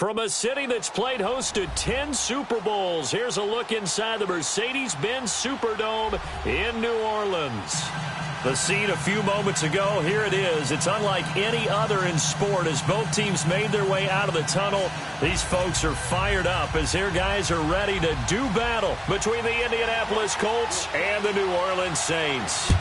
From a city that's played host to 10 Super Bowls, here's a look inside the Mercedes-Benz Superdome in New Orleans. The scene a few moments ago, here it is. It's unlike any other in sport as both teams made their way out of the tunnel. These folks are fired up as their guys are ready to do battle between the Indianapolis Colts and the New Orleans Saints.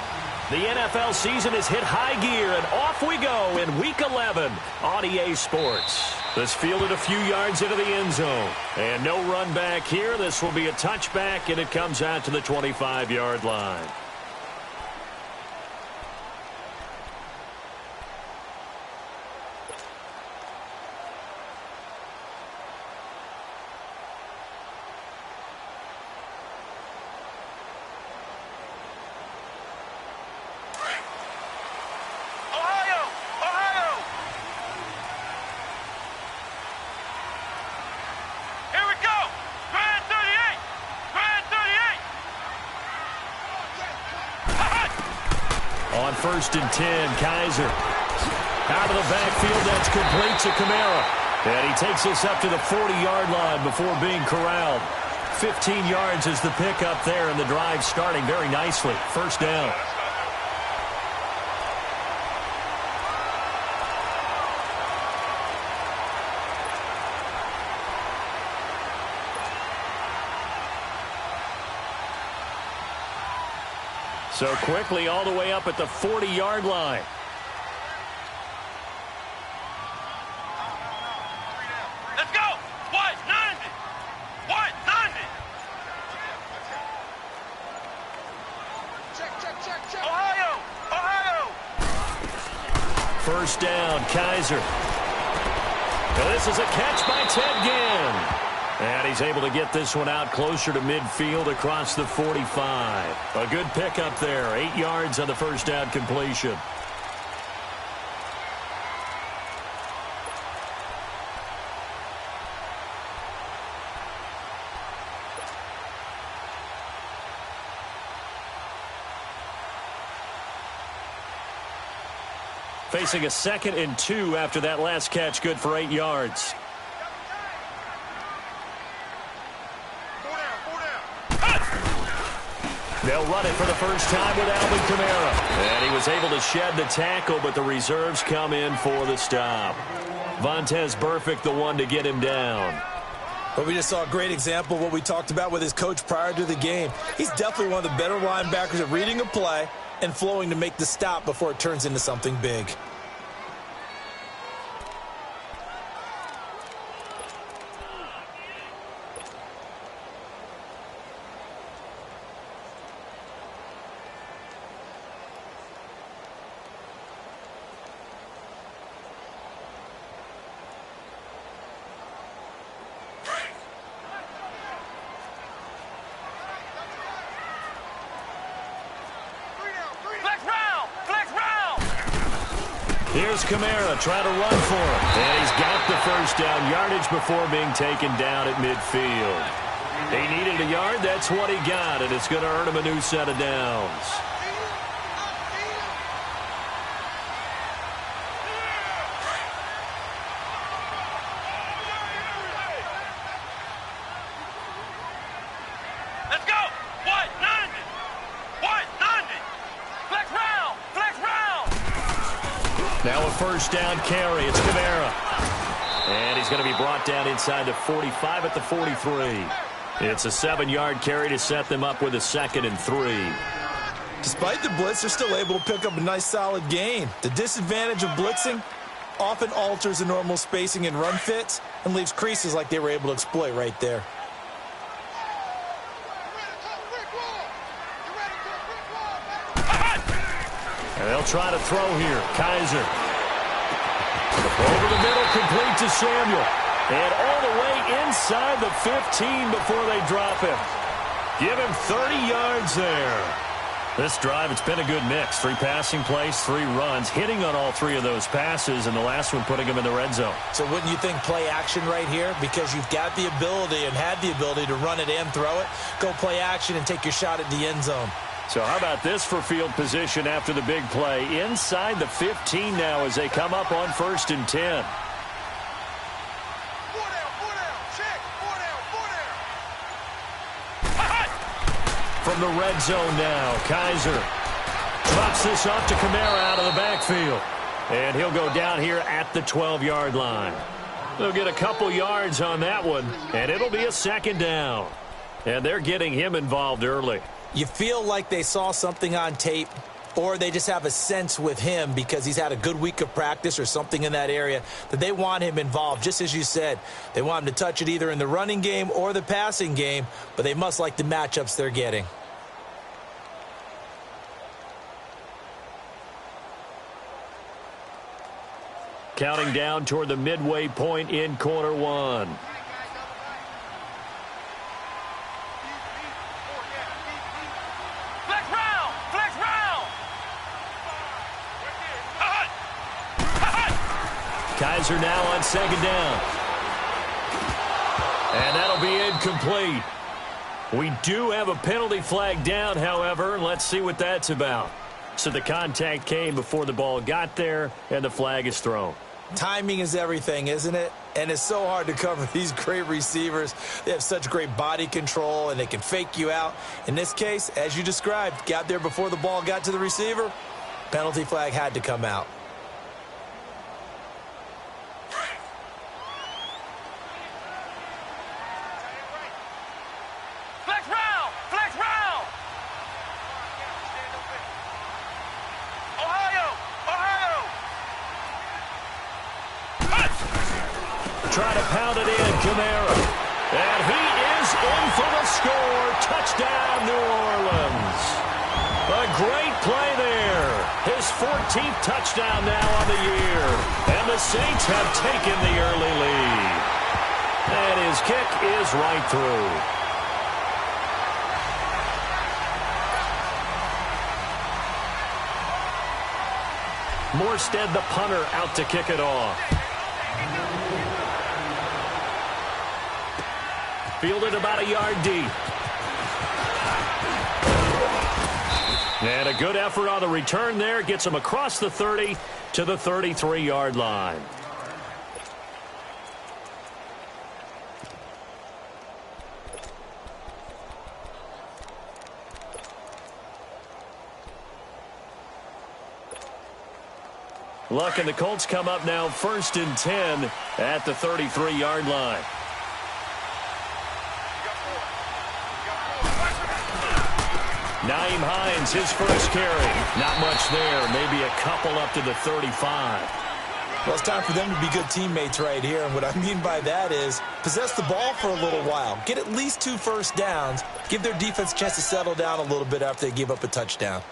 The NFL season has hit high gear, and off we go in Week 11 on EA Sports. This fielded a few yards into the end zone. And no run back here. This will be a touchback, and it comes out to the 25-yard line. On 1st and 10, Kaiser. Out of the backfield, that's complete to Kamara. And he takes us up to the 40-yard line before being corralled. 15 yards is the pickup there, and the drive starting very nicely. First down. So quickly all the way up at the 40-yard line. Let's go! What? 90! What? 90! Check. Ohio! First down, Kaiser. Now this is a catch by Ted Ginn. And he's able to get this one out closer to midfield across the 45. A good pickup there. 8 yards on the first down completion. Facing a 2nd and 2 after that last catch, good for 8 yards. They'll run it for the first time with Alvin Kamara. And he was able to shed the tackle, but the reserves come in for the stop. Vontaze Burfict, the one to get him down. But we just saw a great example of what we talked about with his coach prior to the game. He's definitely one of the better linebackers at reading a play and flowing to make the stop before it turns into something big. Here's Kamara trying to run for him. And he's got the first down yardage before being taken down at midfield. He needed a yard. That's what he got, and it's going to earn him a new set of downs. Let's go! What? 90! What? 90! Flex round! Now a first down carry. It's Kamara. And he's going to be brought down inside the 45 at the 43. It's a 7-yard carry to set them up with a 2nd and 3. Despite the blitz, they're still able to pick up a nice solid gain. The disadvantage of blitzing often alters the normal spacing and run fits and leaves creases like they were able to exploit right there. And they'll try to throw here. Kaiser. Over the middle, complete to Samuel. And all the way inside the 15 before they drop him. Give him 30 yards there. This drive, it's been a good mix. 3 passing plays, 3 runs, hitting on all 3 of those passes, and the last one putting him in the red zone. So wouldn't you think play action right here? Because you've got the ability and had the ability to run it and throw it. Go play action and take your shot at the end zone. So how about this for field position after the big play? Inside the 15 now as they come up on 1st and 10. from the red zone now. Kaiser drops this off to Kamara out of the backfield. And he'll go down here at the 12-yard line. They'll get a couple yards on that one, and it'll be a second down. And they're getting him involved early. You feel like they saw something on tape, or they just have a sense with him because he's had a good week of practice or something in that area that they want him involved. Just as you said, they want him to touch it either in the running game or the passing game, but they must like the matchups they're getting. Counting down toward the midway point in quarter one. Flex round! Flex round! Kaiser now on second down. And that'll be incomplete. We do have a penalty flag down, however. Let's see what that's about. So the contact came before the ball got there, and the flag is thrown. Timing is everything, isn't it? And it's so hard to cover these great receivers. They have such great body control, and they can fake you out. In this case, as you described, got there before the ball got to the receiver. Penalty flag had to come out. Flex round! Flex round! Ohio! Ohio! Trying to pound it in, Kamara. And he is in for the score. Touchdown, New Orleans. A great play there. His 14th touchdown now on the year. And the Saints have taken the early lead. And his kick is right through. Morstead, the punter, out to kick it off. Fielded about a yard deep. And a good effort on the return there. Gets him across the 30 to the 33-yard line. Luck and the Colts come up now 1st and 10 at the 33-yard line. Nyheim Hines, his first carry. Not much there. Maybe a couple up to the 35. Well, it's time for them to be good teammates right here. And what I mean by that is possess the ball for a little while. Get at least 2 first downs. Give their defense a chance to settle down a little bit after they give up a touchdown.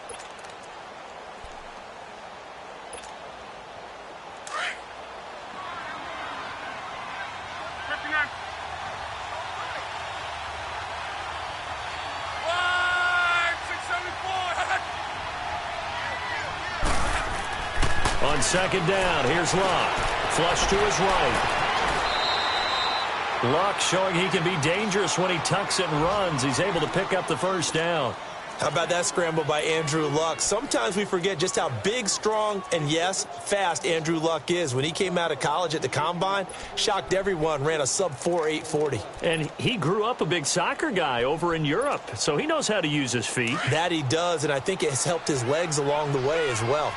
On second down, here's Luck. Flush to his right. Luck showing he can be dangerous when he tucks it and runs. He's able to pick up the first down. How about that scramble by Andrew Luck? Sometimes we forget just how big, strong, and yes, fast Andrew Luck is. When he came out of college at the Combine, shocked everyone, ran a sub-4 840. And he grew up a big soccer guy over in Europe, so he knows how to use his feet. That he does, and I think it has helped his legs along the way as well.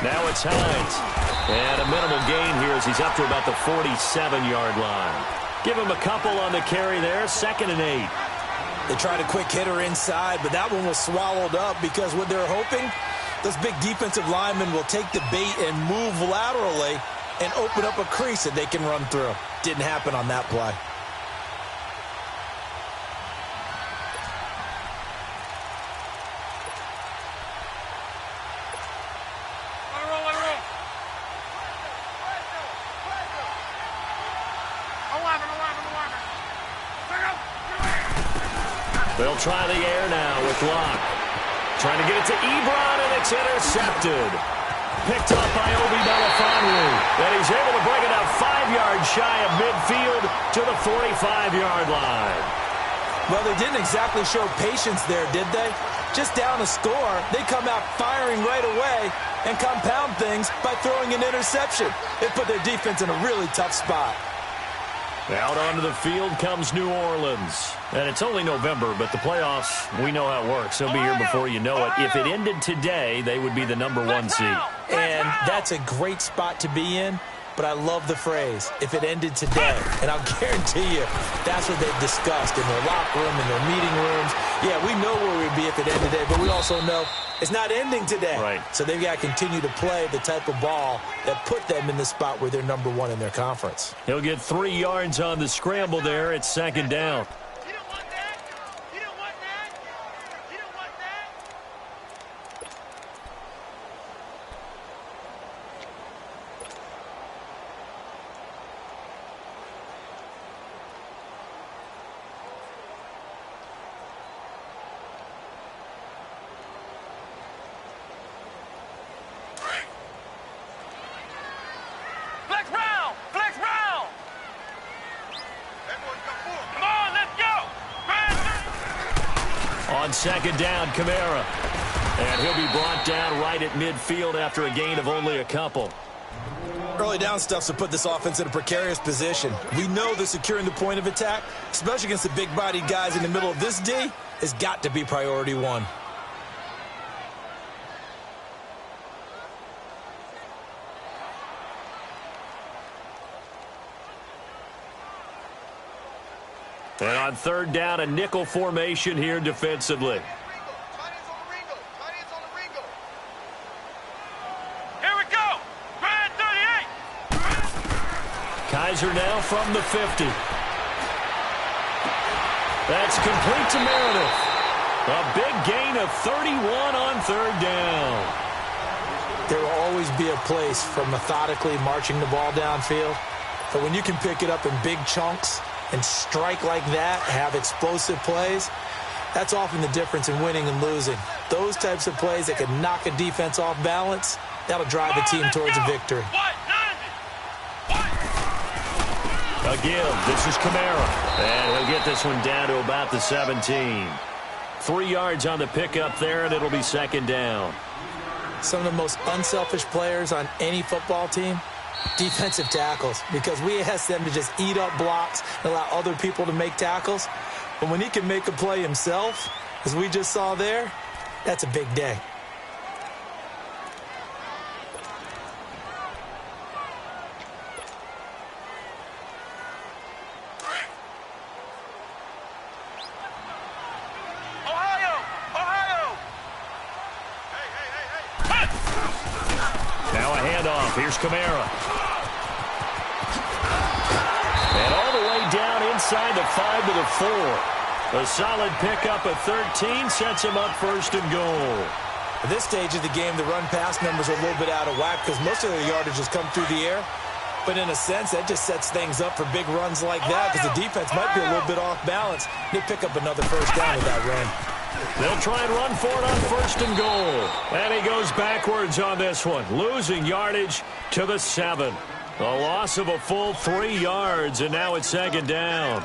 Now it's Hines. And a minimal gain here as he's up to about the 47-yard line. Give him a couple on the carry there. 2nd and 8. They tried a quick hitter inside, but that one was swallowed up because what they're hoping, those big defensive linemen will take the bait and move laterally and open up a crease that they can run through. Didn't happen on that play. They'll try the air now with Luck. Trying to get it to Ebron, and it's intercepted. Picked up by Obi Melifonwu. And he's able to bring it up 5 yards shy of midfield to the 45-yard line. Well, they didn't exactly show patience there, did they? just down a score, they come out firing right away and compound things by throwing an interception. It put their defense in a really tough spot. Out onto the field comes New Orleans. And it's only November, but the playoffs, we know how it works. They'll be here before you know it. If it ended today, they would be the #1 seed. And that's a great spot to be in. But I love the phrase, if it ended today. And I'll guarantee you, that's what they've discussed in their locker room, in their meeting rooms. Yeah, we know where we'd be if it ended today, but we also know it's not ending today. Right. So they've got to continue to play the type of ball that put them in the spot where they're #1 in their conference. He'll get 3 yards on the scramble there. It's 2nd down. On 2nd down, Kamara. And he'll be brought down right at midfield after a gain of only a couple. Early down stuff to put this offense in a precarious position. We know that securing the point of attack, especially against the big-bodied guys in the middle of this D, has got to be priority 1. And on 3rd down, a nickel formation here defensively. Here we go. Brad 38. Kaiser now from the 50. That's complete to Meredith. A big gain of 31 on 3rd down. There will always be a place for methodically marching the ball downfield. But when you can pick it up in big chunks and strike like that, have explosive plays, that's often the difference in winning and losing. Those types of plays that can knock a defense off balance, that'll drive a team towards a victory. Again, this is Kamara. And he'll get this one down to about the 17. 3 yards on the pickup there, and it'll be 2nd down. Some of the most unselfish players on any football team, defensive tackles, because we ask them to just eat up blocks and allow other people to make tackles. But when he can make a play himself, as we just saw there, that's a big day. Now a handoff. Here's Kamara. And all the way down inside the 5 to the 4. A solid pickup of 13 sets him up 1st and goal. At this stage of the game, the run-pass numbers are a little bit out of whack because most of their yardage has come through the air. But in a sense, that just sets things up for big runs like that because the defense might be a little bit off balance. They pick up another 1st down with that run. They'll try and run for it on 1st and goal. And he goes backwards on this one, losing yardage to the 7. A loss of a full 3 yards, and now it's 2nd down.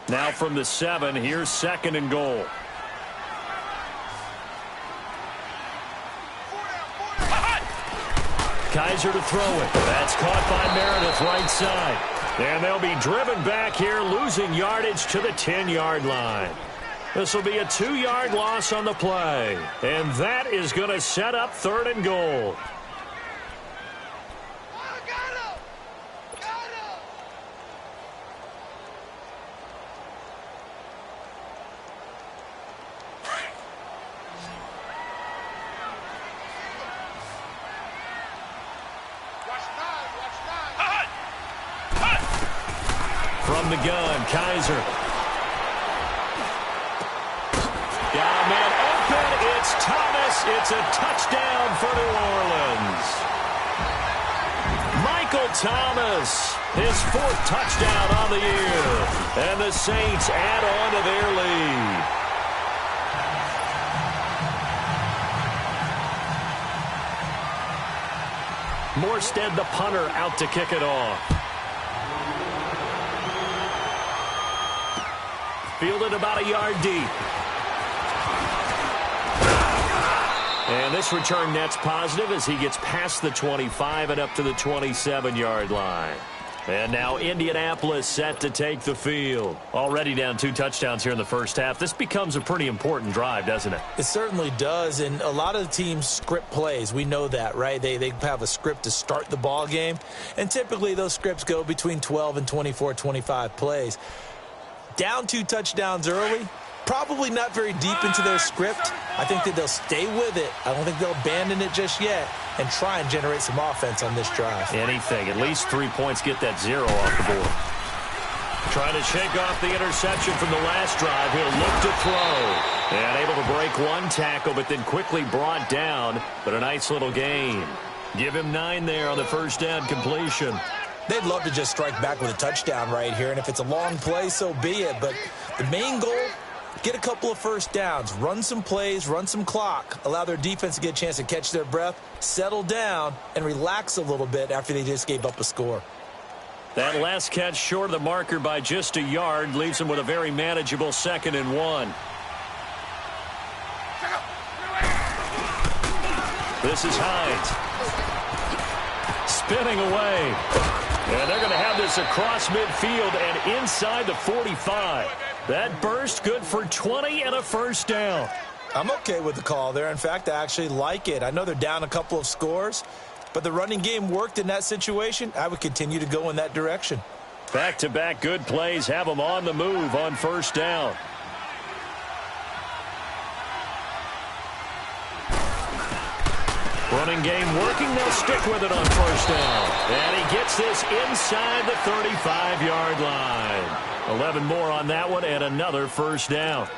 Now from the 7, here's 2nd and goal. Kaiser to throw it. That's caught by Meredith right side. And they'll be driven back here, losing yardage to the 10-yard line. This will be a 2-yard loss on the play. And that is going to set up 3rd and goal. From the gun, Kaiser. Got a man open. It's Thomas. It's a touchdown for New Orleans. Michael Thomas, his 4th touchdown on the year. And the Saints add on to their lead. Morstead, the punter, out to kick it off. Fielded about a yard deep. And this return net's positive as he gets past the 25 and up to the 27-yard line. And now Indianapolis set to take the field. Already down 2 touchdowns here in the first half. This becomes a pretty important drive, doesn't it? It certainly does, and a lot of the teams script plays. We know that, right? They have a script to start the ball game, and typically those scripts go between 12 and 24, 25 plays. Down 2 touchdowns early, probably not very deep into their script. I think that they'll stay with it. I don't think they'll abandon it just yet and try and generate some offense on this drive. Anything. At least 3 points, get that 0 off the board. Trying to shake off the interception from the last drive. He'll look to throw. And able to break 1 tackle, but then quickly brought down. But a nice little gain. Give him 9 there on the first down completion. They'd love to just strike back with a touchdown right here, and if it's a long play, so be it. But the main goal, get a couple of first downs, run some plays, run some clock, allow their defense to get a chance to catch their breath, settle down, and relax a little bit after they just gave up a score. That last catch short of the marker by just a yard leaves them with a very manageable 2nd and 1. This is Hines. Spinning away. And they're going to have this across midfield and inside the 45. That burst good for 20 and a first down. I'm okay with the call there. In fact, I actually like it. I know they're down a couple of scores, but the running game worked in that situation. I would continue to go in that direction. Back-to-back good plays have them on the move on first down. Running game working. They'll stick with it on first down. And he gets this inside the 35-yard line. 11 more on that one and another first down.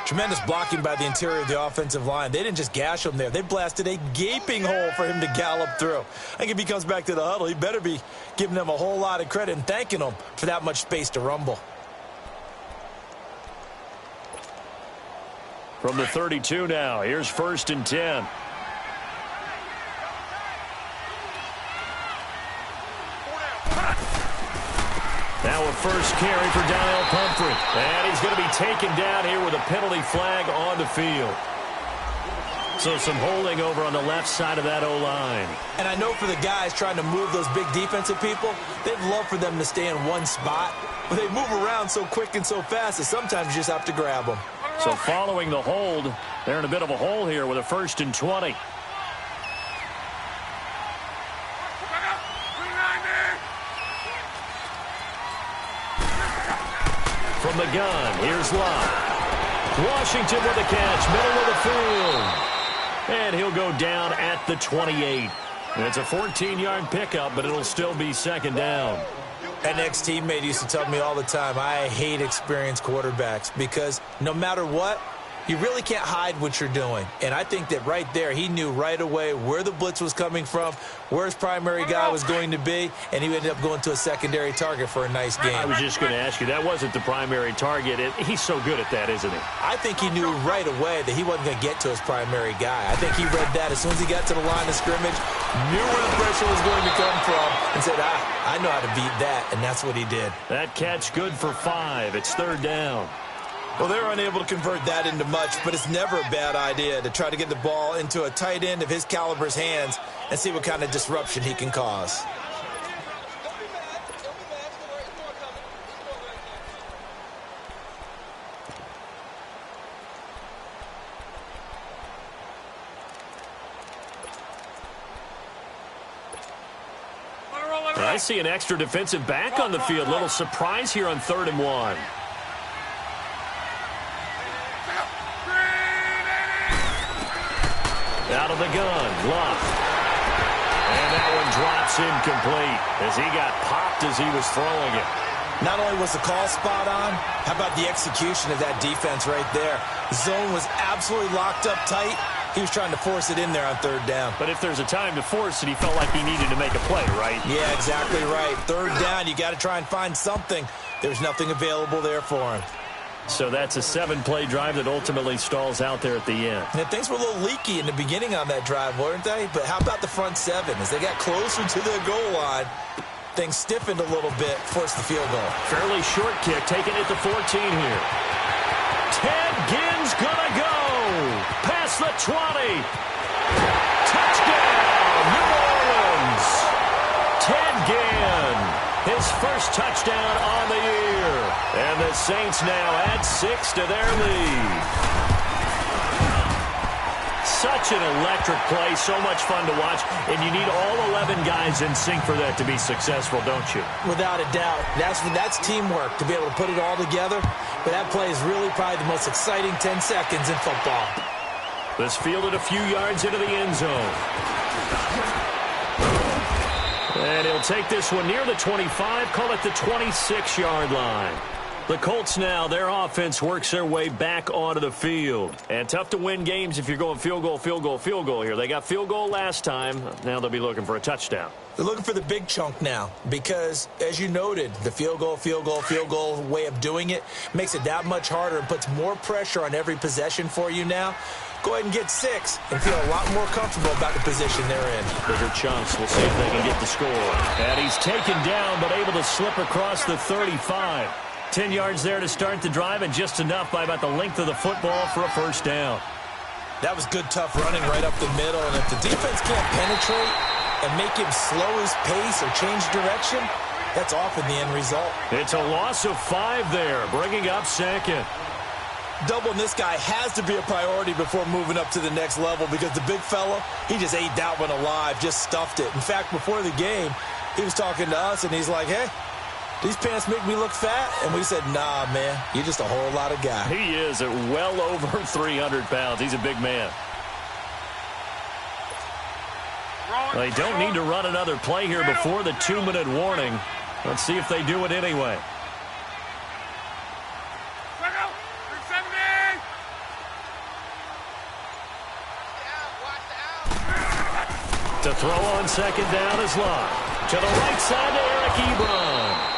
Tremendous blocking by the interior of the offensive line. They didn't just gash him there. They blasted a gaping hole for him to gallop through. I think if he comes back to the huddle, he better be giving them a whole lot of credit and thanking them for that much space to rumble. From the 32 now, here's 1st and 10. Now a first carry for Daniel Pumphrey. And he's going to be taken down here with a penalty flag on the field. So some holding over on the left side of that O-line. And I know for the guys trying to move those big defensive people, they'd love for them to stay in one spot. But they move around so quick and so fast that sometimes you just have to grab them. So following the hold, they're in a bit of a hole here with a 1st and 20. From the gun, here's Love. Washington with a catch, middle of the field. And he'll go down at the 28. And it's a 14-yard pickup, but it'll still be 2nd down. An ex-teammate used to tell me all the time, I hate experienced quarterbacks because no matter what, you really can't hide what you're doing. And I think that right there, he knew right away where the blitz was coming from, where his primary guy was going to be, and he ended up going to a secondary target for a nice game. I was just going to ask you, that wasn't the primary target. He's so good at that, isn't he? I think he knew right away that he wasn't going to get to his primary guy. I think he read that as soon as he got to the line of scrimmage, knew where the pressure was going to come from, and said, I know how to beat that, and that's what he did. That catch good for 5. It's 3rd down. Well, they're unable to convert that into much, but it's never a bad idea to try to get the ball into a tight end of his caliber's hands and see what kind of disruption he can cause. I see an extra defensive back on the field. Little surprise here on 3rd and 1. Out of the gun, Luck. And that one drops incomplete as he got popped as he was throwing it. Not only was the call spot on, how about the execution of that defense right there? The zone was absolutely locked up tight. He was trying to force it in there on 3rd down. But if there's a time to force it, he felt like he needed to make a play, right? Yeah, exactly right. 3rd down, you got to try and find something. There's nothing available there for him. So that's a 7-play drive that ultimately stalls out there at the end. And things were a little leaky in the beginning on that drive, weren't they? But how about the front 7? As they got closer to their goal line, things stiffened a little bit, forced the field goal. Fairly short kick, taking it to 14 here. Ted Ginn's gonna go. Past the 20. Touchdown, New Orleans. Ted Ginn, his first touchdown on the year. And the Saints now add 6 to their lead. Such an electric play, so much fun to watch, and you need all 11 guys in sync for that to be successful, don't you? Without a doubt. That's teamwork, to be able to put it all together. But that play is really probably the most exciting 10 seconds in football. This fielded a few yards into the end zone. And he'll take this one near the 25, call it the 26-yard line. The Colts now, their offense works their way back onto the field. And tough to win games if you're going field goal, field goal, field goal here. They got field goal last time. Now they'll be looking for a touchdown. They're looking for the big chunk now because, as you noted, the field goal way of doing it makes it that much harder and puts more pressure on every possession for you now. Go ahead and get 6 and feel a lot more comfortable about the position they're in. Bigger chunks. We'll see if they can get the score. And he's taken down but able to slip across the 35. 10 yards there to start the drive, and just enough by about the length of the football for a first down. That was good, tough running right up the middle, and if the defense can't penetrate and make him slow his pace or change direction, that's often the end result. It's a loss of 5 there, bringing up second. Doubling this guy has to be a priority before moving up to the next level because the big fella, he just ate that one alive, just stuffed it. In fact, before the game, he was talking to us, and he's like, hey, these pants make me look fat? And we said, nah, man, you're just a whole lot of guy. He is at well over 300 pounds. He's a big man. They don't need to run another play here before the 2-minute warning. Let's see if they do it anyway. To throw on second down is Locke. To the right side to Eric Ebron.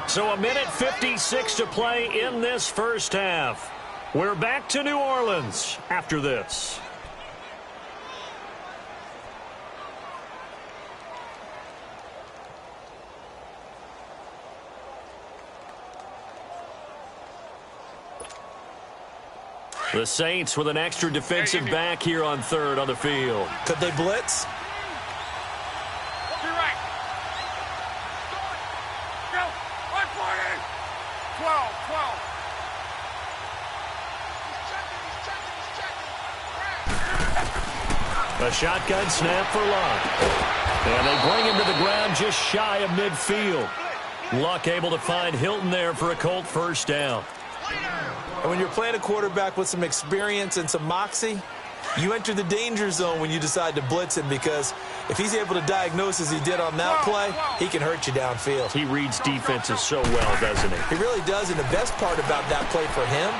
So a minute 56 to play in this first half. We're back to New Orleans after this. The Saints with an extra defensive back here on third on the field. Could they blitz? A shotgun snap for Luck. And they bring him to the ground just shy of midfield. Luck able to find Hilton there for a Colt first down. And when you're playing a quarterback with some experience and some moxie, you enter the danger zone when you decide to blitz him because if he's able to diagnose as he did on that play, he can hurt you downfield. He reads defenses so well, doesn't he? He really does, and the best part about that play for him,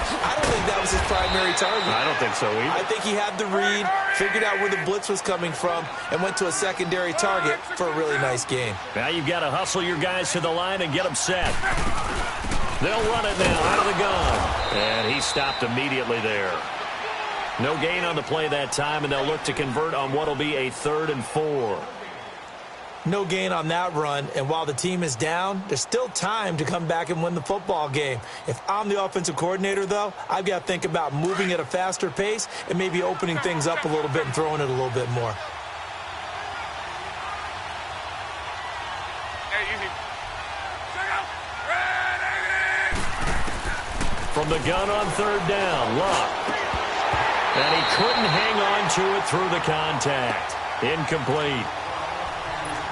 I don't think that was his primary target. I don't think so either. I think he had the read, figured out where the blitz was coming from, and went to a secondary target for a really nice game. Now you've got to hustle your guys to the line and get them set. They'll run it now out of the gun. And he stopped immediately there. No gain on the play that time, and they'll look to convert on what will be a 3rd and 4. No gain on that run, and while the team is down, there's still time to come back and win the football game. If I'm the offensive coordinator, though, I've got to think about moving at a faster pace and maybe opening things up a little bit and throwing it a little bit more. From the gun on 3rd down, Luck. And he couldn't hang on to it through the contact. Incomplete.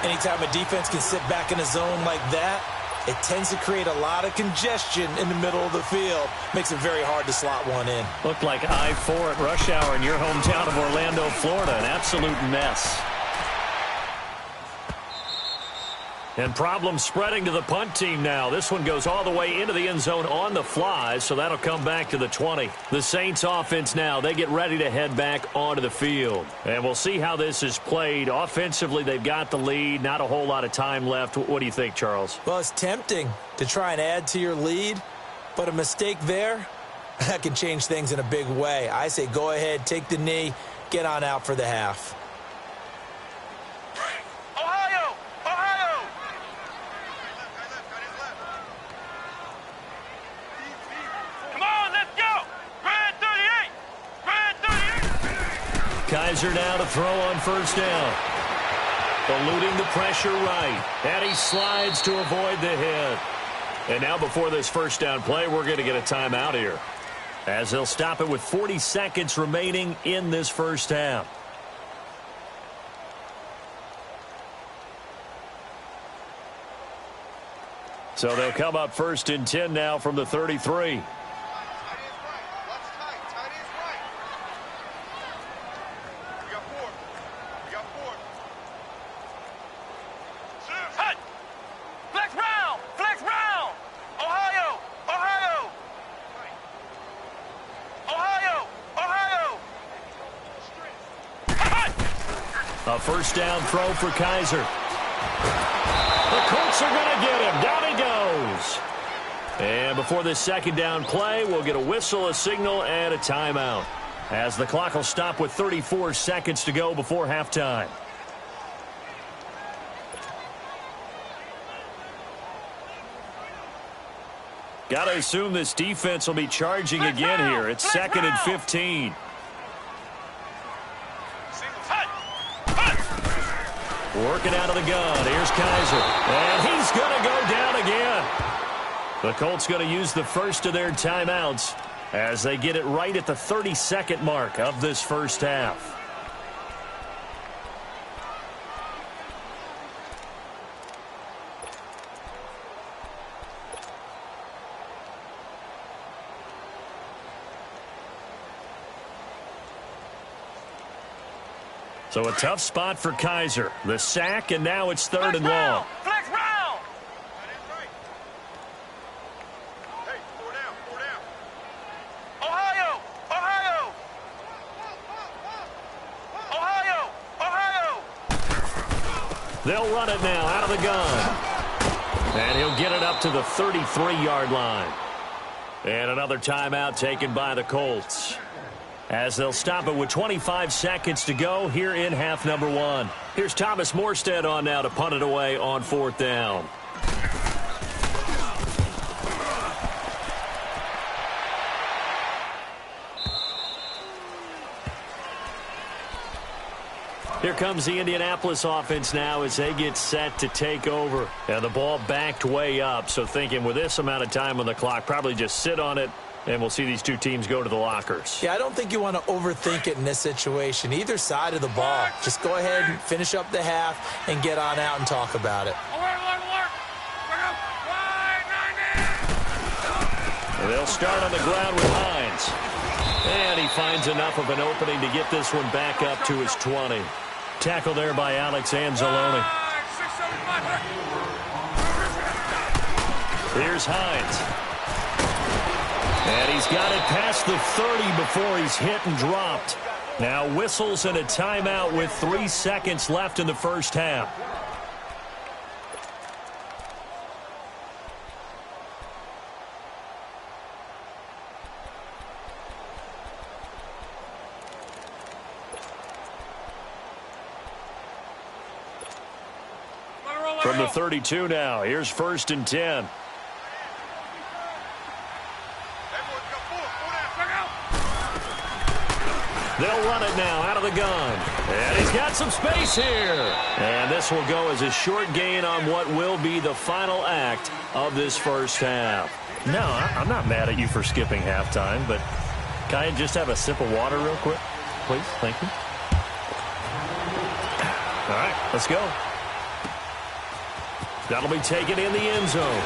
Anytime a defense can sit back in a zone like that, it tends to create a lot of congestion in the middle of the field. Makes it very hard to slot one in. Looked like I-4 at rush hour in your hometown of Orlando, Florida. An absolute mess. And problems spreading to the punt team now. This one goes all the way into the end zone on the fly, so that'll come back to the 20. The Saints offense now, they get ready to head back onto the field. And we'll see how this is played. Offensively, they've got the lead. Not a whole lot of time left. What do you think, Charles? Well, it's tempting to try and add to your lead, but a mistake there, that can change things in a big way. I say go ahead, take the knee, get on out for the half. Kaiser now to throw on first down. Eluding the pressure right. And he slides to avoid the hit. And now before this first down play, we're going to get a timeout here, as they'll stop it with 40 seconds remaining in this first half. So they'll come up first and 10 now from the 33. A first down throw for Kaiser. The Colts are going to get him. Down he goes. And before this second down play, we'll get a whistle, a signal, and a timeout, as the clock will stop with 34 seconds to go before halftime. Got to assume this defense will be charging again here. It's second and 15. Working out of the gun. Here's Kaiser. And he's going to go down again. The Colts going to use the first of their timeouts as they get it right at the 30-second mark of this first half. So a tough spot for Kaiser. The sack, and now it's third and long. Flex round. Hey, four down. Ohio. They'll run it now out of the gun. And he'll get it up to the 33-yard line. And another timeout taken by the Colts, as they'll stop it with 25 seconds to go here in half number one. Here's Thomas Morstead on now to punt it away on fourth down. Here comes the Indianapolis offense now as they get set to take over. And the ball backed way up, so thinking with this amount of time on the clock, probably just sit on it, and we'll see these two teams go to the lockers. Yeah, I don't think you want to overthink it in this situation. Either side of the ball. Just go ahead and finish up the half and get on out and talk about it. And they'll start on the ground with Hines. And he finds enough of an opening to get this one back up to his 20. Tackle there by Alex Anzalone. Here's Hines. And he's got it past the 30 before he's hit and dropped. Now whistles and a timeout with 3 seconds left in the first half. From the 32 now, here's first and 10. They'll run it now out of the gun. And he's got some space here. And this will go as a short gain on what will be the final act of this first half. No, I'm not mad at you for skipping halftime, but can I just have a sip of water real quick, please? Thank you. All right, let's go. That'll be taken in the end zone.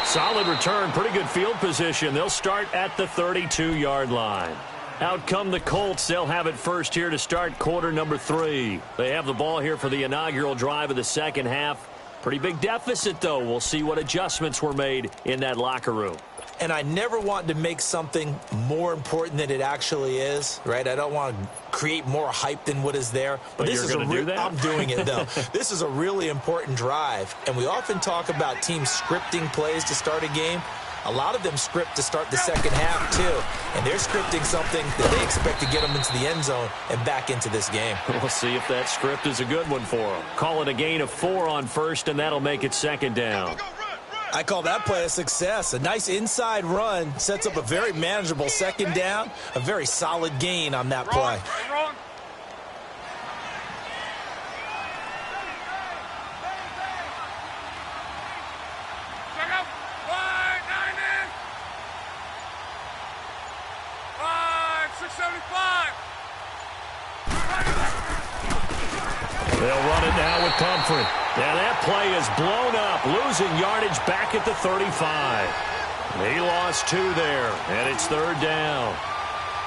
Solid return, pretty good field position. They'll start at the 32-yard line. Out come the Colts. They'll have it first here to start quarter number 3. They have the ball here for the inaugural drive of the second half. Pretty big deficit, though. We'll see what adjustments were made in that locker room. And I never want to make something more important than it actually is, right? I don't want to create more hype than what is there. But this you're going to do that? I'm doing it, though. This is a really important drive. And we often talk about teams scripting plays to start a game. A lot of them script to start the second half, too. And they're scripting something that they expect to get them into the end zone and back into this game. We'll see if that script is a good one for them. Call it a gain of 4 on first, and that'll make it second down. I call that play a success. A nice inside run sets up a very manageable second down, a very solid gain on that play. They'll run it now with Comfort. Yeah, that play is blown up, losing yardage back at the 35. He lost 2 there, and it's third down.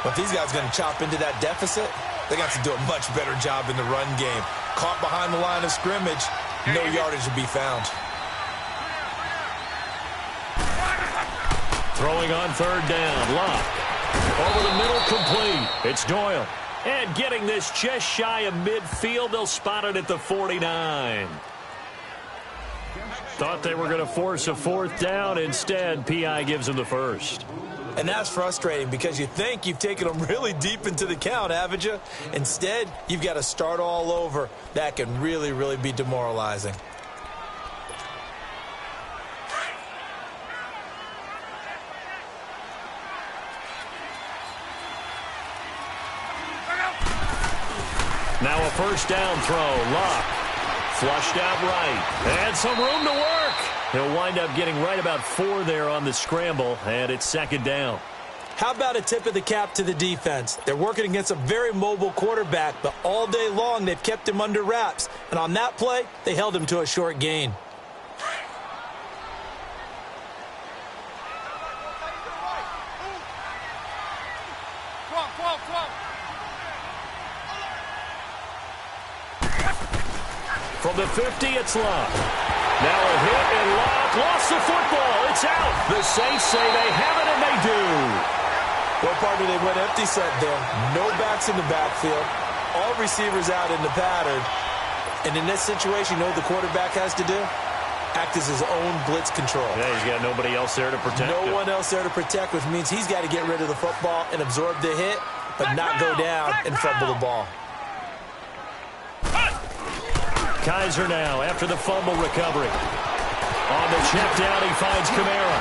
But if these guys are going to chop into that deficit, they got to do a much better job in the run game. Caught behind the line of scrimmage, no yardage to be found. Throwing on third down, Luck. Over the middle, complete. It's Doyle. And getting this just shy of midfield, they'll spot it at the 49. Thought they were going to force a fourth down. Instead, P.I. gives them the first. And that's frustrating because you think you've taken them really deep into the count, haven't you? Instead, you've got to start all over. That can really, really be demoralizing. Now a first down throw. Luck. Flushed out right. And some room to work. He'll wind up getting right about 4 there on the scramble. And it's second down. How about a tip of the cap to the defense? They're working against a very mobile quarterback, but all day long they've kept him under wraps. And on that play, they held him to a short gain. From the 50, it's Luck. Now a hit, and Luck lost the football. It's out. The Saints say they have it, and they do. Well, partner, they went empty set there. No backs in the backfield. All receivers out in the pattern. And in this situation, you know what the quarterback has to do? Act as his own blitz control. Yeah, he's got nobody else there to protect him. No one else there to protect, which means he's got to get rid of the football and absorb the hit, but not go down and fumble the ball. Kaiser now after the fumble recovery. On the check down, he finds Kamara.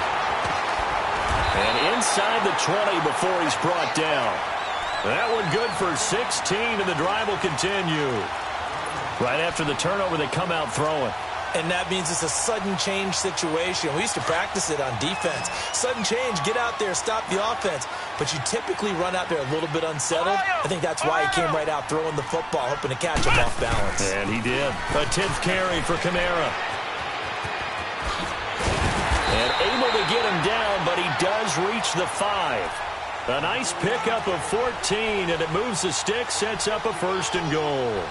And inside the 20 before he's brought down. That one good for 16, and the drive will continue. Right after the turnover, they come out throwing. And that means it's a sudden change situation. We used to practice it on defense. Sudden change, get out there, stop the offense. But you typically run out there a little bit unsettled. I think that's why he came right out throwing the football, hoping to catch him off balance. And he did. A 10th carry for Kamara. And able to get him down, but he does reach the 5. A nice pickup of 14, and it moves the stick, sets up a 1st and goal.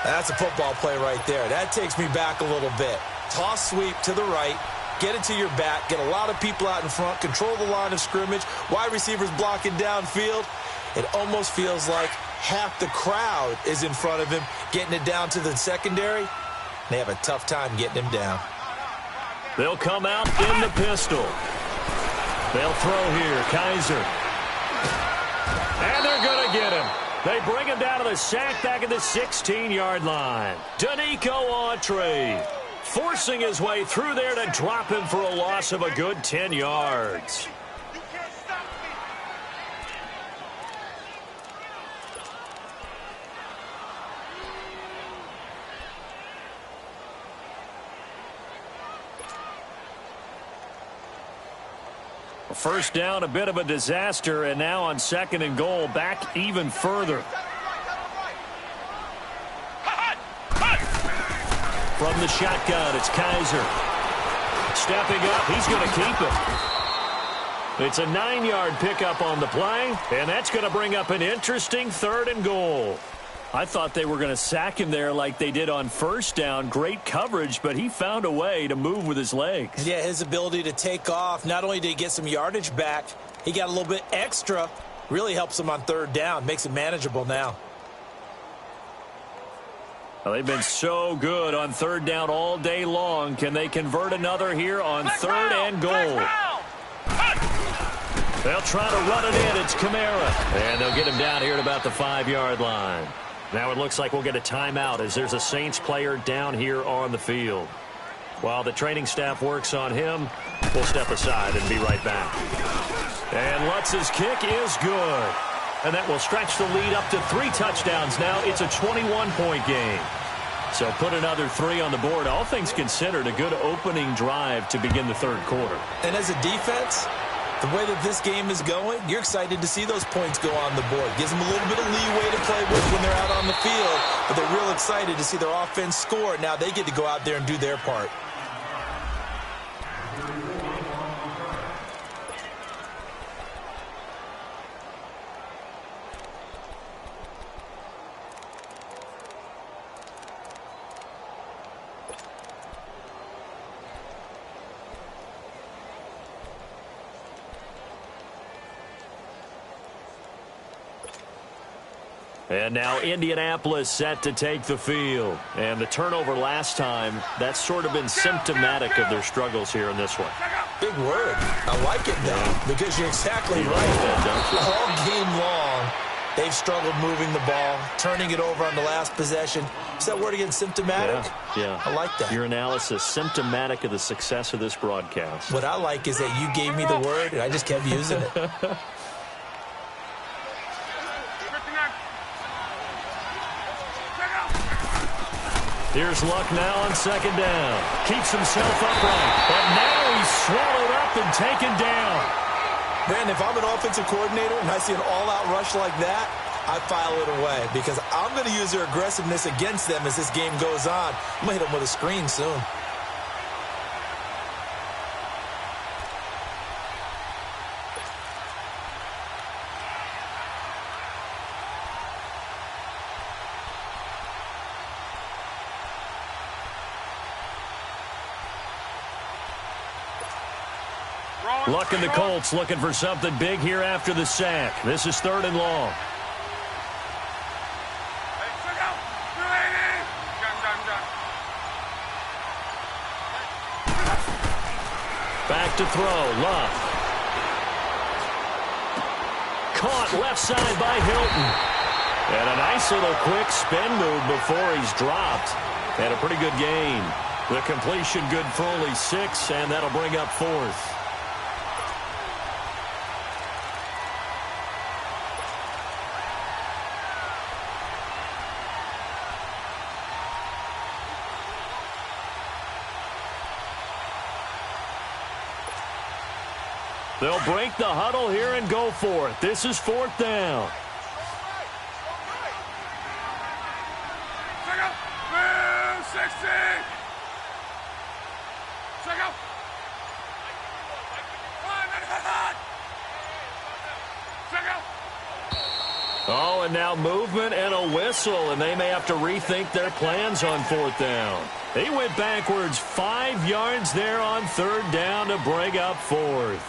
That's a football play right there. That takes me back a little bit. Toss sweep to the right, get it to your back, get a lot of people out in front, control the line of scrimmage, wide receivers blocking downfield. It almost feels like half the crowd is in front of him, getting it down to the secondary. They have a tough time getting him down. They'll come out in the pistol. They'll throw here, Kaiser. And they're going to get him. They bring him down to the sack back at the 16-yard line. Danico Autry forcing his way through there to drop him for a loss of a good 10 yards. First down, a bit of a disaster, and now on 2nd and goal, back even further. From the shotgun, it's Kaiser. Stepping up, he's going to keep it. It's a 9-yard pickup on the play, and that's going to bring up an interesting 3rd and goal. I thought they were going to sack him there like they did on first down. Great coverage, but he found a way to move with his legs. Yeah, his ability to take off, not only did he get some yardage back, he got a little bit extra. Really helps him on 3rd down, makes it manageable now. Well, they've been so good on 3rd down all day long. Can they convert another here on 3rd and goal? They'll try to run it in. It's Kamara. And they'll get him down here at about the 5-yard line. Now it looks like we'll get a timeout as there's a Saints player down here on the field. While the training staff works on him, we'll step aside and be right back. And Lutz's kick is good. And that will stretch the lead up to 3 touchdowns now. It's a 21-point game. So put another 3 on the board. All things considered, a good opening drive to begin the 3rd quarter. And as a defense, the way that this game is going, you're excited to see those points go on the board. Gives them a little bit of leeway to play with when they're out on the field, but they're real excited to see their offense score. Now they get to go out there and do their part. And now Indianapolis set to take the field. And the turnover last time, that's sort of been symptomatic of their struggles here in this one. Big word. I like it, though, because you're exactly right. All game long, they've struggled moving the ball, turning it over on the last possession. Is that word again, symptomatic? Yeah. I like that. Your analysis, symptomatic of the success of this broadcast. What I like is that you gave me the word, and I just kept using it. Here's Luck now on 2nd down. Keeps himself upright. But now he's swallowed up and taken down. Brandon, if I'm an offensive coordinator and I see an all-out rush like that, I file it away because I'm going to use their aggressiveness against them as this game goes on. I'm going to hit them with a screen soon. Luck and the Colts looking for something big here after the sack. This is 3rd and long. Back to throw. Luck. Caught left side by Hilton. And a nice little quick spin move before he's dropped. And a pretty good gain. The completion good for only 6, and that'll bring up 4th. They'll break the huddle here and go for it. This is 4th down. Oh, and now movement and a whistle, and they may have to rethink their plans on 4th down. He went backwards 5 yards there on 3rd down to bring up 4th.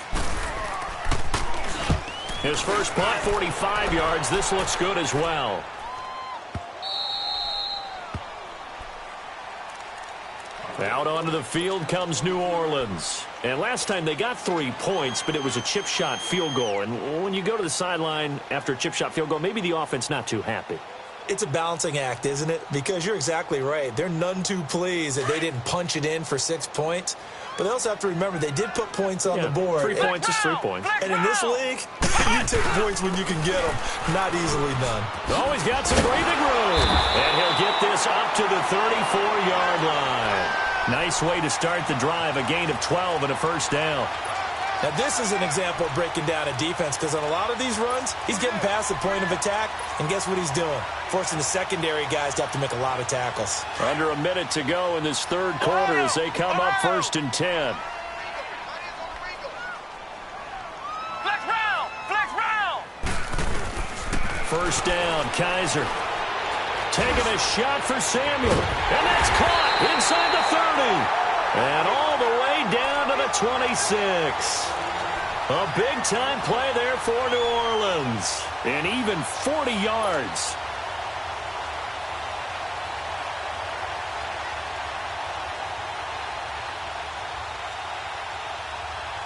His first punt, 45 yards. This looks good as well. Out onto the field comes New Orleans. And last time they got 3 points, but it was a chip shot field goal. And when you go to the sideline after a chip shot field goal, maybe the offense not too happy. It's a balancing act, isn't it? Because you're exactly right. They're none too pleased that they didn't punch it in for 6 points. But they also have to remember they did put points on the board. 3 points is 3 points. And in this league, you take points when you can get them. Not easily done. Oh, he's got some breathing room. And he'll get this up to the 34-yard line. Nice way to start the drive. A gain of 12 and a first down. Now, this is an example of breaking down a defense because on a lot of these runs, he's getting past the point of attack, and guess what he's doing? Forcing the secondary guys to have to make a lot of tackles. Under a minute to go in this 3rd quarter as they come up 1st and 10. first down. Kaiser taking a shot for Samuel. And that's caught inside the 30. And all the way down to the 26. A big-time play there for New Orleans. And even 40 yards.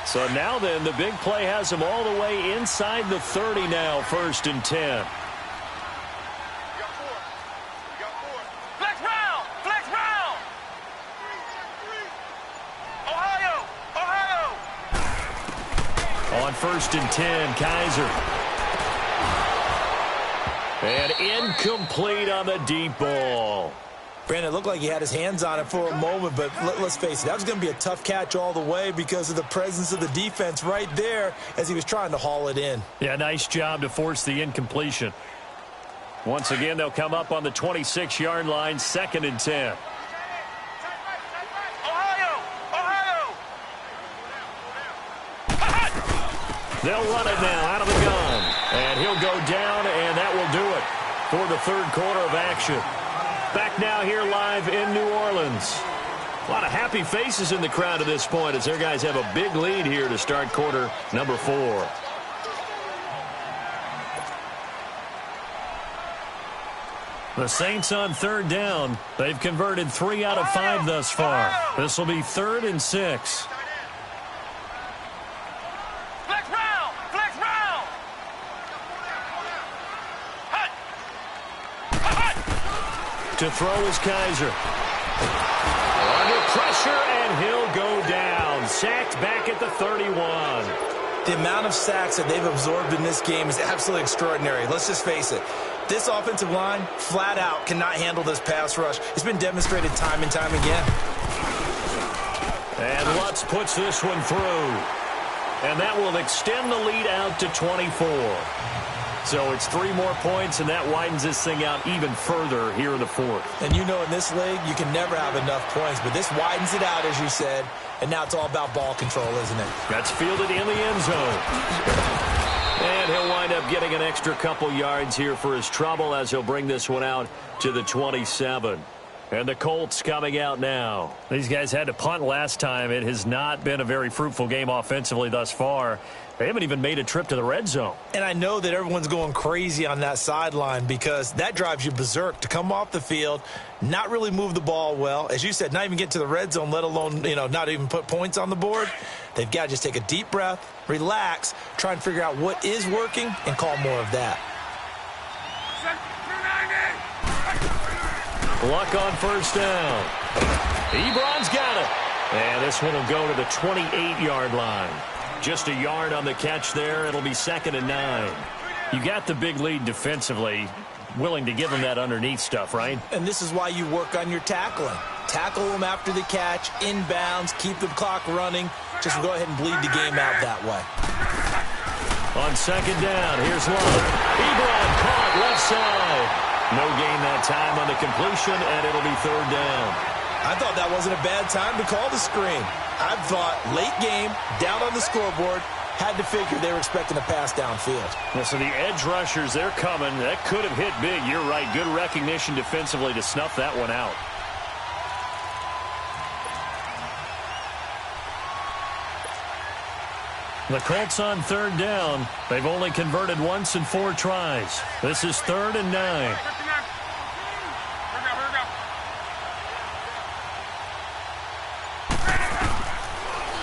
So now then, the big play has him all the way inside the 30 now, 1st and 10. Flex round! Flex round! Ohio! Ohio! On 1st and 10, Kaiser. And incomplete on the deep ball. Brandon, it looked like he had his hands on it for a moment, but let's face it, that was going to be a tough catch all the way because of the presence of the defense right there as he was trying to haul it in. Yeah, nice job to force the incompletion. Once again, they'll come up on the 26-yard line, 2nd and 10. Ohio! Ohio! They'll run it now out of the gun. And he'll go down, and that will do it for the 3rd quarter of action. Back now here live in New Orleans. A lot of happy faces in the crowd at this point as their guys have a big lead here to start quarter number 4. The Saints on 3rd down. They've converted 3 out of 5 thus far. This will be 3rd and 6. Flex round! Flex round! Hut! Hut! To throw is Kaiser. Under pressure, and he'll go down. Sacked back at the 31. The amount of sacks that they've absorbed in this game is absolutely extraordinary. Let's just face it. This offensive line, flat out, cannot handle this pass rush. It's been demonstrated time and time again. And Lutz puts this one through. And that will extend the lead out to 24. So it's 3 more points, and that widens this thing out even further here in the 4th. And you know in this league, you can never have enough points, but this widens it out, as you said, and now it's all about ball control, isn't it? That's fielded in the end zone. And he'll wind up getting an extra couple yards here for his trouble as he'll bring this one out to the 27. And the Colts coming out now. These guys had to punt last time. It has not been a very fruitful game offensively thus far. They haven't even made a trip to the red zone. And I know that everyone's going crazy on that sideline because that drives you berserk to come off the field, not really move the ball well. As you said, not even get to the red zone, let alone, not even put points on the board. They've got to just take a deep breath, relax, try and figure out what is working, and call more of that. Luck on 1st down. Ebron's got it. And this one will go to the 28-yard line. Just a yard on the catch there. It'll be 2nd and 9. You got the big lead defensively. Willing to give them that underneath stuff, right? And this is why you work on your tackling. Tackle them after the catch, inbounds, keep the clock running. Just go ahead and bleed the game out that way. On 2nd down, here's Love. Ebron caught left side. No gain that time on the completion, and it'll be 3rd down. I thought that wasn't a bad time to call the screen. I thought late game, down on the scoreboard, had to figure they were expecting a pass downfield. Yeah, so the edge rushers, they're coming. That could have hit big. You're right. Good recognition defensively to snuff that one out. The Colts on 3rd down. They've only converted once in 4 tries. This is 3rd and 9.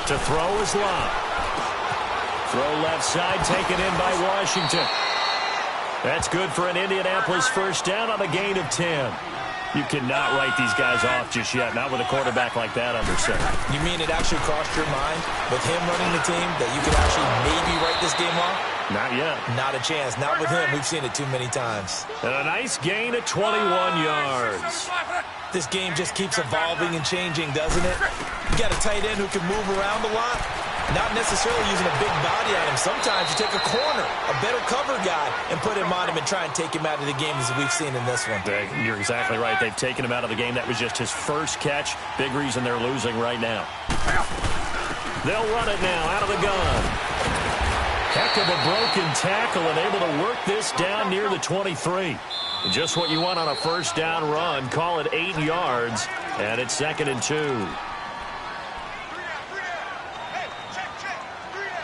To throw is Lott. Throw left side, taken in by Washington. That's good for an Indianapolis 1st down on a gain of 10. You cannot write these guys off just yet, not with a quarterback like that under center. You mean it actually crossed your mind with him running the team that you could actually maybe write this game off? Not yet. Not a chance. Not with him. We've seen it too many times. And a nice gain of 21 yards. This game just keeps evolving and changing, doesn't it? You got a tight end who can move around a lot. Not necessarily using a big body on him. Sometimes you take a corner, a better cover guy, and put him on him and try and take him out of the game as we've seen in this one. You're exactly right. They've taken him out of the game. That was just his first catch. Big reason they're losing right now. They'll run it now out of the gun. Heck of a broken tackle and able to work this down near the 23. Just what you want on a first down run. Call it 8 yards, and it's 2nd and 2. Hey, check. 3 down.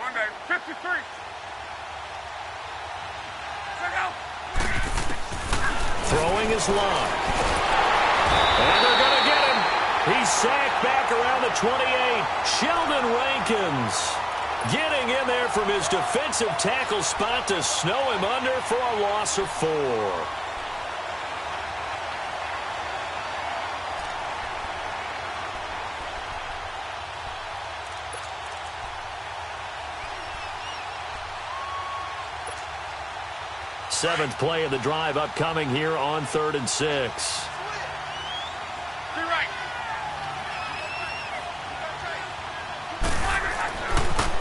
One day, 53. Check out. Throwing his line. And they're going to get him. He's sacked back around the 28. Sheldon Rankins getting in there from his defensive tackle spot to snow him under for a loss of 4. Seventh play of the drive upcoming here on 3rd and 6. Be right.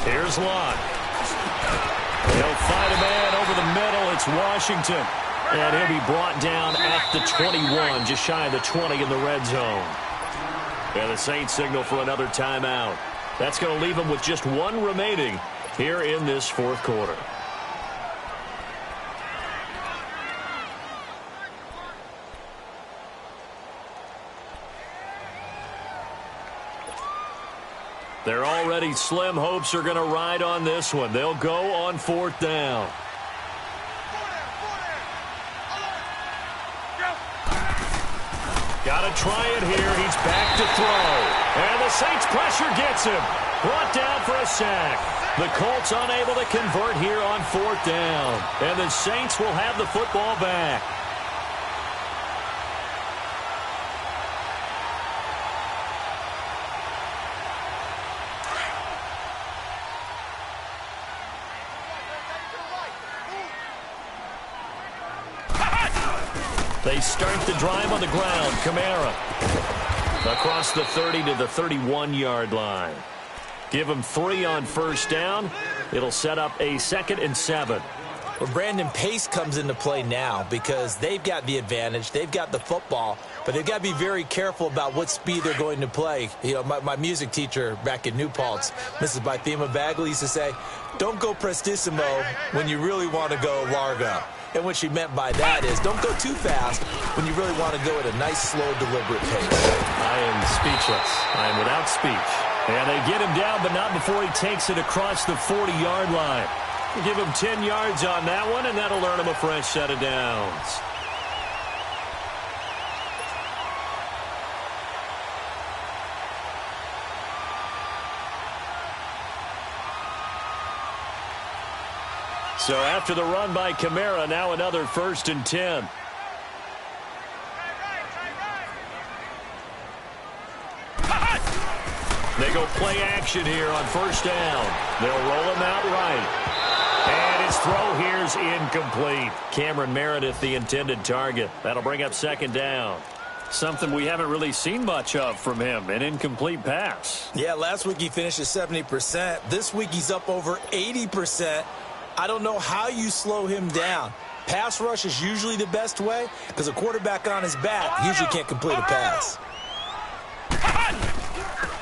Here's Lott. He'll fight a man over the middle. It's Washington. And he'll be brought down at the 21, just shy of the 20 in the red zone. And the Saints signal for another timeout. That's going to leave them with just 1 remaining here in this 4th quarter. Their already slim hopes are going to ride on this one. They'll go on 4th down. Got to try it here. He's back to throw. And the Saints pressure gets him. Brought down for a sack. The Colts unable to convert here on 4th down. And the Saints will have the football back. They start the drive on the ground. Kamara across the 30 to the 31-yard line. Give them 3 on first down. It'll set up a 2nd and 7. Well, Brandon, pace comes into play now because they've got the advantage. They've got the football, but they've got to be very careful about what speed they're going to play. You know, my music teacher back in New Paltz, Mrs. Bythema Bagley, used to say, don't go prestissimo when you really want to go largo. And what she meant by that is don't go too fast when you really want to go at a nice, slow, deliberate pace. I am speechless. I am without speech. And they get him down, but not before he takes it across the 40-yard line. Give him 10 yards on that one, and that'll earn him a fresh set of downs. So after the run by Kamara, now another 1st and 10. They go play action here on first down. They'll roll him out right. And his throw here's incomplete. Cameron Meredith, the intended target. That'll bring up 2nd down. Something we haven't really seen much of from him, an incomplete pass. Yeah, last week he finished at 70%. This week he's up over 80%. I don't know how you slow him down. Pass rush is usually the best way because a quarterback on his back usually can't complete a pass.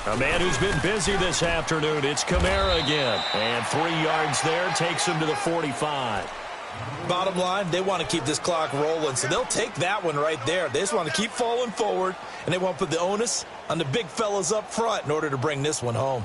A man who's been busy this afternoon. It's Kamara again. And 3 yards there takes him to the 45. Bottom line, they want to keep this clock rolling, so they'll take that one right there. They just want to keep falling forward, and they want to put the onus on the big fellas up front in order to bring this one home.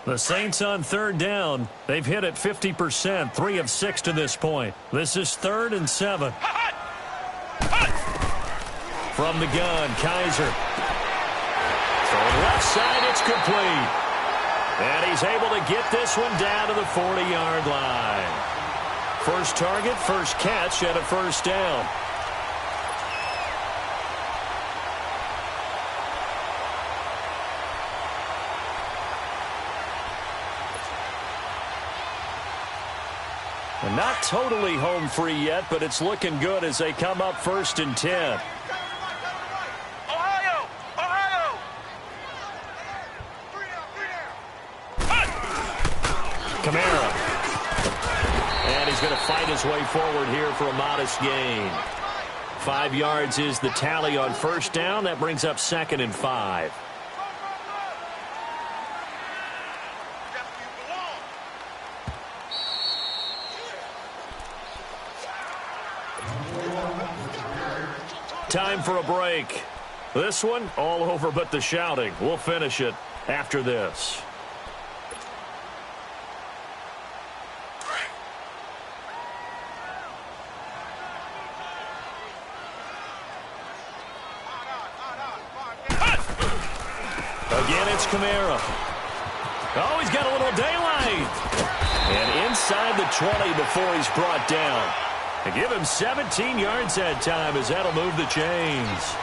The Saints on 3rd down. They've hit it 50%, 3 of 6 to this point. This is 3rd and 7. From the gun, Kaiser. Throwing left side, it's complete. And he's able to get this one down to the 40-yard line. First target, first catch at a first down. And not totally home free yet, but it's looking good as they come up 1st and 10. Ohio! Ohio! Kamara. And he's going to fight his way forward here for a modest gain. 5 yards is the tally on 1st down. That brings up 2nd and 5. Time for a break. This one, all over but the shouting. We'll finish it after this. Again, it's Kamara. Oh, he's got a little daylight. And inside the 20 before he's brought down. And give him 17 yards that time as that'll move the chains.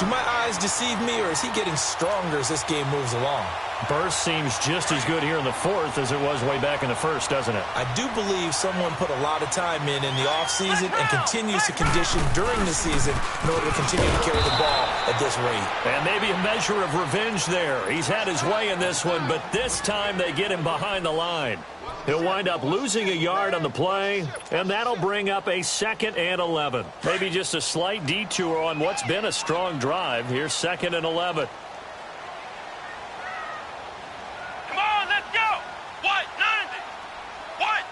Do my eyes deceive me, or is he getting stronger as this game moves along? Burst seems just as good here in the 4th as it was way back in the 1st, doesn't it? I do believe someone put a lot of time in the offseason and continues to condition during the season in order to continue to carry the ball at this rate. And maybe a measure of revenge there. He's had his way in this one, but this time they get him behind the line. He'll wind up losing a yard on the play, and that'll bring up a 2nd and 11. Maybe just a slight detour on what's been a strong drive. Here's 2nd and 11. Come on, let's go! What? 90! What?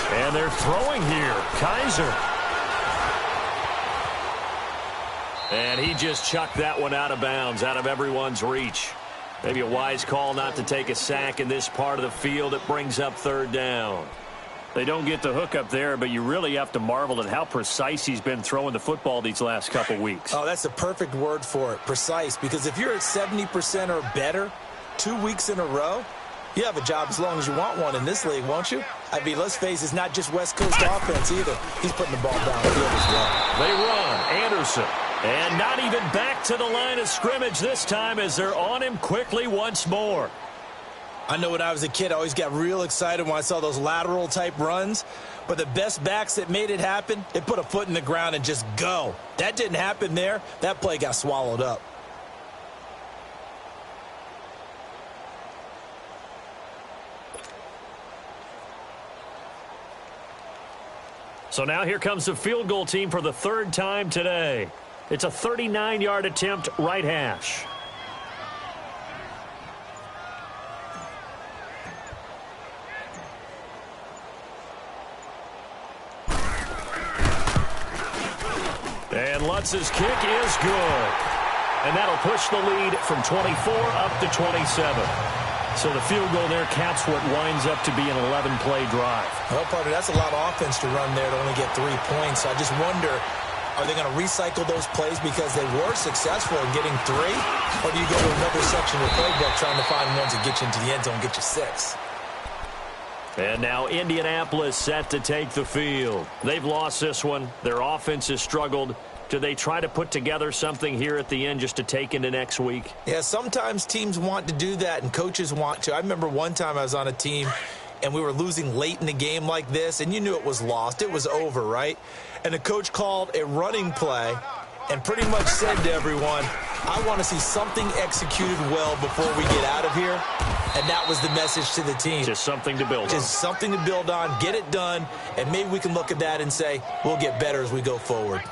90! And they're throwing here. Kaiser. And he just chucked that one out of bounds, out of everyone's reach. Maybe a wise call not to take a sack in this part of the field. It brings up 3rd down. They don't get the hook up there, but you really have to marvel at how precise he's been throwing the football these last couple weeks. Oh, that's the perfect word for it, precise. Because if you're at 70% or better 2 weeks in a row, you have a job as long as you want one in this league, won't you? I mean, let's face it, it's not just West Coast offense either. He's putting the ball downfield as well. They run. Anderson. And not even back to the line of scrimmage this time as they're on him quickly once more. I know when I was a kid, I always got real excited when I saw those lateral-type runs. But the best backs that made it happen, they put a foot in the ground and just go. That didn't happen there. That play got swallowed up. So now here comes the field goal team for the 3rd time today. It's a 39-yard attempt, right hash. And Lutz's kick is good. And that'll push the lead from 24 up to 27. So the field goal there caps what winds up to be an 11-play drive. Well, partner, that's a lot of offense to run there to only get 3 points. I just wonder, are they going to recycle those plays because they were successful in getting 3? Or do you go to another section of the playbook trying to find ones that get you into the end zone and get you 6? And now Indianapolis set to take the field. They've lost this one. Their offense has struggled. Do they try to put together something here at the end just to take into next week? Yeah, sometimes teams want to do that and coaches want to. I remember one time I was on a team and we were losing late in the game like this, and you knew it was lost. It was over, right? And the coach called a running play and pretty much said to everyone, I want to see something executed well before we get out of here. And that was the message to the team. Just something to build on. Just something to build on, get it done, and maybe we can look at that and say, we'll get better as we go forward.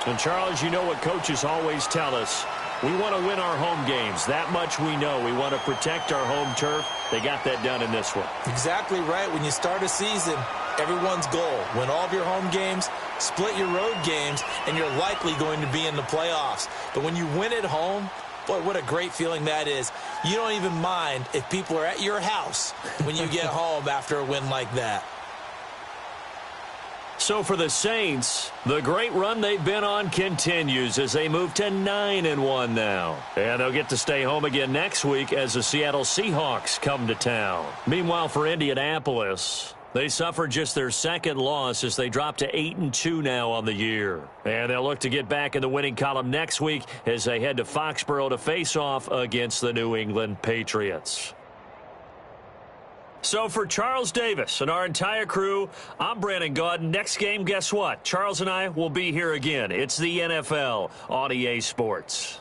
And, Charles, you know what coaches always tell us. We want to win our home games. That much we know. We want to protect our home turf. They got that done in this one. Exactly right. When you start a season, everyone's goal, win all of your home games, split your road games, and you're likely going to be in the playoffs. But when you win at home, boy, what a great feeling that is. You don't even mind if people are at your house when you get home after a win like that. So for the Saints, the great run they've been on continues as they move to 9-1 now. And they'll get to stay home again next week as the Seattle Seahawks come to town. Meanwhile, for Indianapolis, they suffered just their second loss as they drop to 8-2 now on the year. And they'll look to get back in the winning column next week as they head to Foxborough to face off against the New England Patriots. So for Charles Davis and our entire crew, I'm Brandon Gaudin. Next game, guess what? Charles and I will be here again. It's the NFL on EA Sports.